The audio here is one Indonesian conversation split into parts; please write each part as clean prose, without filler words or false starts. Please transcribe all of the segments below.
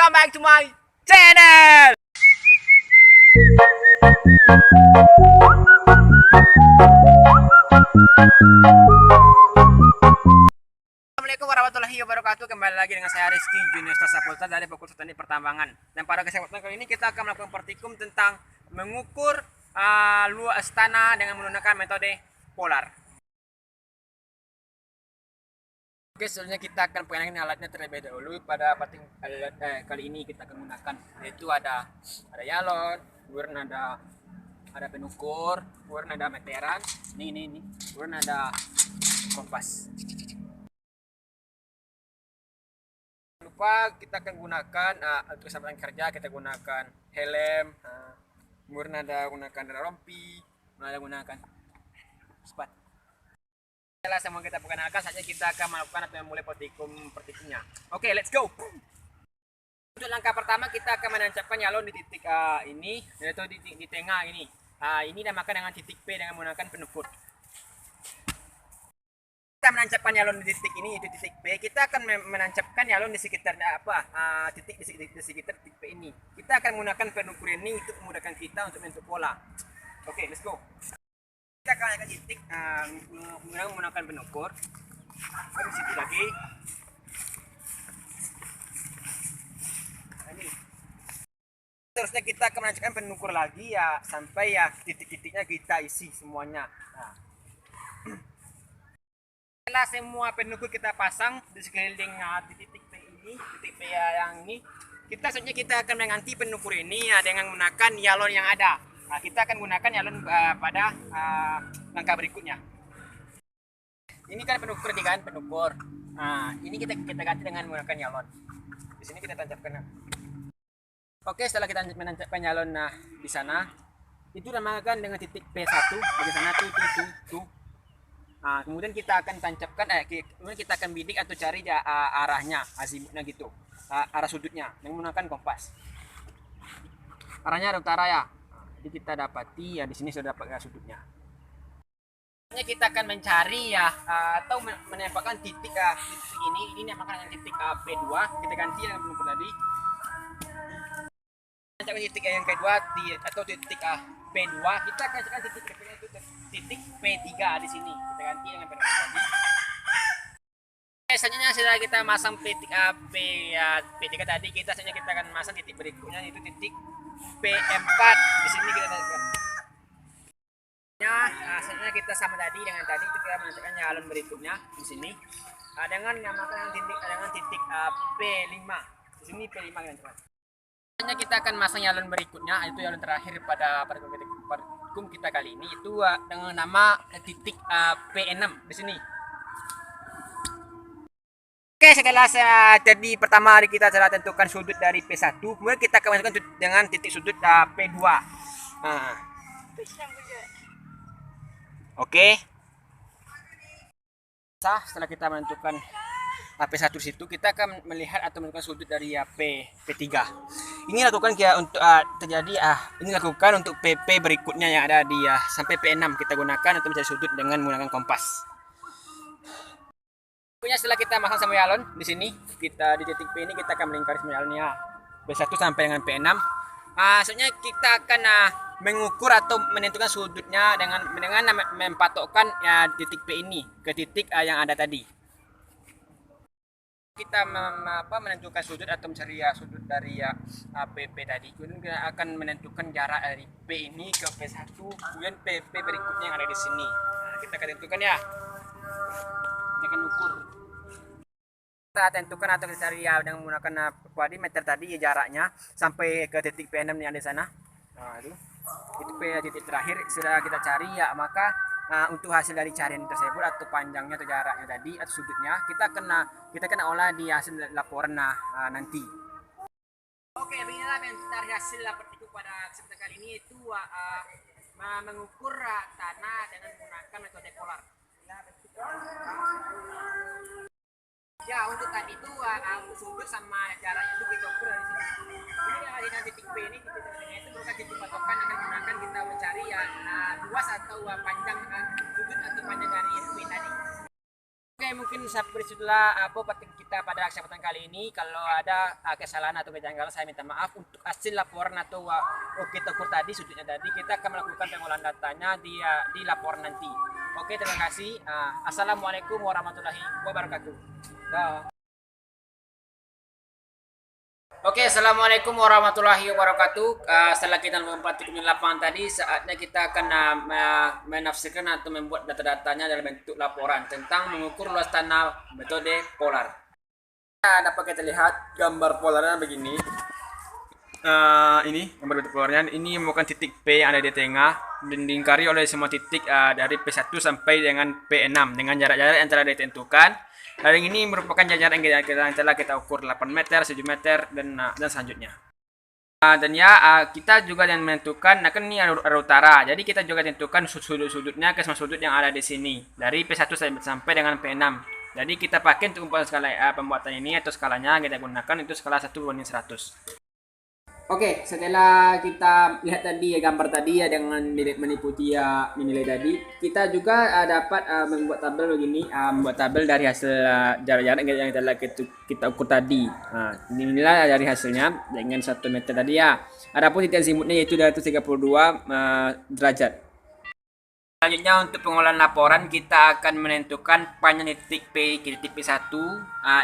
welcome back to my channel. Assalamualaikum warahmatullahi wabarakatuh. Kembali lagi dengan saya Rizky Junior Sapulta dari Fakultas Teknik Pertambangan. Dan pada kesempatan kali ini kita akan melakukan praktikum tentang mengukur luas tanah dengan menggunakan metode polar. Oke, selanjutnya kita akan pengenalan alatnya terlebih dahulu. Pada kali ini kita akan menggunakan, yaitu ada yalon, kemudian ada penukur, kemudian ada meteran, ini, kemudian ada kompas. Jangan lupa kita akan gunakan untuk keselamatan kerja, kita gunakan helm, kemudian ada gunakan rompi, ada gunakan sepatu. Setelah semua kita perkenalkan, saja kita akan melakukan atau memulai praktikumnya. Oke, let's go. Untuk langkah pertama kita akan menancapkan yalon di titik ini, yaitu di tengah ini. Ini dinamakan dengan titik P dengan menggunakan penukur. Kita menancapkan yalon di titik ini, itu titik P. Kita akan menancapkan yalon di sekitar titik di sekitar titik P ini. Kita akan menggunakan penukur ini untuk memudahkan kita untuk membentuk pola. Oke, let's go. Kita akan naikkan titik menggunakan penukur. Di situ lagi. Ini. Terusnya kita akan menancapkan penukur lagi ya sampai ya titik-titiknya kita isi semuanya. Nah. Setelah semua penukur kita pasang di sekeliling titik P ini, titik P yang ini, selanjutnya kita akan mengganti penukur ini dengan menggunakan yalon yang ada. Kita akan gunakan yalon pada langkah berikutnya. Ini kan penukur kan penukur. Ini kita ganti dengan menggunakan yalon. Di sini kita tancapkan. Oke, setelah kita menancapkan yalon di sana, itu dinamakan dengan titik P1 di sana tuh. Kemudian kita akan tancapkan kemudian kita akan bidik atau cari arahnya, azimutnya gitu. Arah sudutnya dengan menggunakan kompas. Arahnya utara ya. Jadi kita dapati ya di sini sudah dapat sudutnya. Kita akan mencari ya atau menempatkan titik ini dinamakan titik P2. Kita ganti dengan penukur tadi. Mencari titik yang kedua atau titik P2, kita akan cari titik P-nya itu titik P3 di sini. Kita ganti dengan penukur tadi. Selanjutnya setelah kita masang P3 tadi, kita akan masang titik berikutnya yaitu titik P4 di sini kita tancapkan. Selanjutnya kita sama tadi dengan tadi kita menancapkan yalon berikutnya di sini dengan namakan titik P5 di sini P5 kita tancapkan. Selanjutnya kita akan masang yalon berikutnya, yaitu yalon terakhir pada praktikum kita kali ini, itu dengan nama titik P6 di sini. Oke, setelah tadi pertama kita telah tentukan sudut dari P1, kemudian kita akan masukkan dengan titik sudut P2. Oke. Setelah kita menentukan P1 situ, kita akan melihat atau menentukan sudut dari P3. Ini lakukan untuk ini lakukan untuk PP berikutnya yang ada di sampai P6 kita gunakan untuk mencari sudut dengan menggunakan kompas. Setelah kita masang semua yalon di sini, kita di titik P ini kita akan melingkari semua yalonnya P1 sampai dengan P6. Selanjutnya kita akan mengukur atau menentukan sudutnya dengan mempatokkan titik P ini ke titik yang ada tadi. Kita menentukan sudut atau mencari sudut dari PP tadi. Kemudian kita akan menentukan jarak dari P ini ke P1, kemudian PP berikutnya yang ada di sini. Kita akan tentukan ya. Dengan ukur. Kita tentukan atau kita cari dengan menggunakan meter tadi jaraknya sampai ke titik P6 yang ada di sana. Itu titik terakhir sudah kita cari ya, maka untuk hasil dari carian tersebut atau panjangnya atau jaraknya tadi atau sudutnya kita kena olah di hasil laporan nanti. Oke, beginilah bentar hasil praktikum pada kesempatan kali ini, itu mengukur tanah dengan menggunakan metode polar. Ya, untuk tadi itu sudut sama jarak itu kita ukur dari sini. Ini dari titik P ini, itu merupakan titik patokan yang akan digunakan kita mencari luas atau panjang sudut atau panjang dari P tadi. Oke, mungkin sampai situlah apa penting kita pada kesempatan kali ini. Kalau ada kesalahan atau kejanggalan, saya minta maaf. Untuk hasil laporan atau kita ukur tadi sudutnya tadi, kita akan melakukan pengolahan datanya di laporan nanti. Oke, terima kasih. Assalamualaikum warahmatullahi wabarakatuh. Dah. Oke, assalamualaikum warahmatullahi wabarakatuh. Setelah kita mempelajari di lapangan tadi, saatnya kita akan menafsirkan atau membuat data-datanya dalam bentuk laporan tentang mengukur luas tanah metode polar. Dapat kita lihat gambar polarnya begini. Ini gambar polarnya. Ini merupakan titik P yang ada di tengah dan dilingkari oleh semua titik dari P1 sampai dengan P6 dengan jarak-jarak yang telah ditentukan. Hari ini merupakan jajaran yang telah kita ukur 8 meter, 7 meter, dan selanjutnya. Dan kita juga yang menentukan, kan ini arah utara. Jadi kita juga tentukan sudut-sudutnya ke semua sudut yang ada di sini. Dari P1 sampai dengan P6. Jadi kita pakai untuk pembuatan ini atau skalanya kita gunakan itu skala 1/100. Oke, setelah kita lihat tadi gambar tadi dengan meniputi nilai tadi, kita juga dapat membuat tabel begini, membuat tabel dari hasil jarak-jarak yang telah kita ukur tadi. Inilah dari hasilnya dengan 1 meter tadi ya. Adapun titik azimutnya yaitu 232 derajat. Selanjutnya untuk pengolahan laporan kita akan menentukan panjang titik P ke titik P1.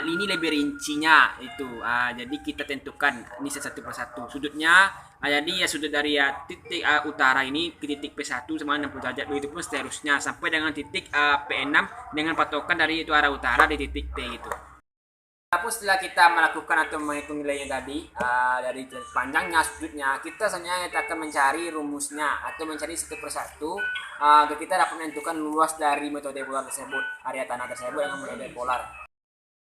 Ini lebih rincinya itu. Jadi kita tentukan ini satu persatu sudutnya. Jadi sudut dari titik utara ini ke titik P1 sama 60 derajat. Begitu pun seterusnya sampai dengan titik P6 dengan patokan dari itu arah utara di titik P gitu. Tapi setelah kita melakukan atau menghitung nilainya tadi dari panjangnya sudutnya, kita sebenarnya akan mencari rumusnya atau mencari satu persatu agar kita dapat menentukan luas dari metode polar tersebut, area tanah tersebut dengan metode polar.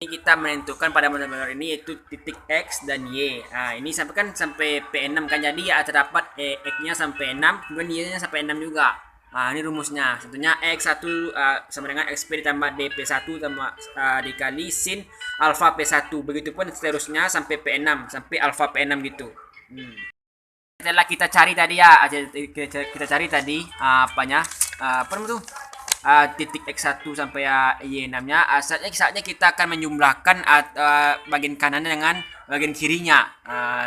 Ini kita menentukan pada metode polar ini yaitu titik X dan Y. Ini sampai P6 kan, jadi terdapat X-nya sampai 6, kemudian Y-nya sampai 6 juga. Ini rumusnya. Tentunya X1 sama dengan XP ditambah DP1 tambah dikali sin alfa P1. Begitupun seterusnya sampai P6, sampai alfa P6 gitu. Setelah kita cari tadi kita cari tadi titik X1 sampai Y6-nya. Saatnya kita akan menjumlahkan bagian kanan dengan bagian kirinya.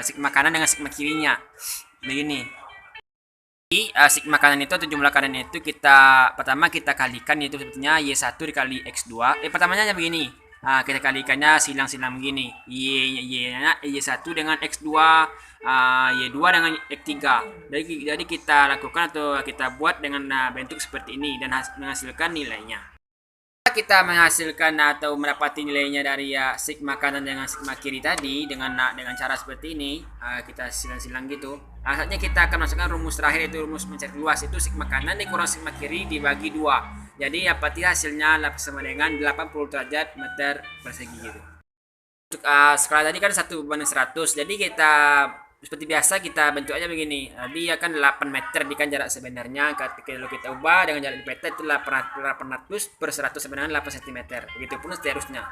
Sigma kanan dengan sigma kirinya. Begini. Sigma kanan itu atau jumlah kanan itu pertama kita kalikan, yaitu sebetulnya Y1 dikali X2. Pertamanya begini. Kita kalikannya silang-silang begini. Y1 dengan X2, Y2 dengan X3. Jadi kita lakukan atau kita buat dengan bentuk seperti ini dan menghasilkan nilainya. Kita menghasilkan atau mendapati nilainya dari sigma kanan dengan sigma kiri tadi dengan cara seperti ini, kita silang-silang gitu. Saatnya kita akan masukkan rumus terakhir, yaitu rumus mencari luas, itu sigma kanan dikurang sigma kiri dibagi 2. Jadi dapati hasilnya sama dengan 80 derajat meter persegi gitu. Untuk skala tadi kan 1/100. Jadi kita seperti biasa kita bentuk aja begini. Tadi akan 8 meter di kan jarak sebenarnya. Kalau kita ubah dengan jarak di peta itu 800 per 100 sama dengan 8 cm. Begitupun seterusnya.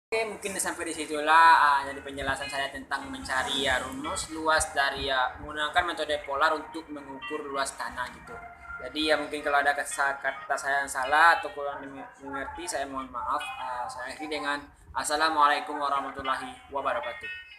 Oke, mungkin sampai di situlah jadi penjelasan saya tentang mencari rumus luas dari menggunakan metode polar untuk mengukur luas tanah gitu. Jadi mungkin kalau ada kata saya yang salah atau kurang dimengerti, saya mohon maaf. Saya akhiri dengan Assalamualaikum warahmatullahi wabarakatuh.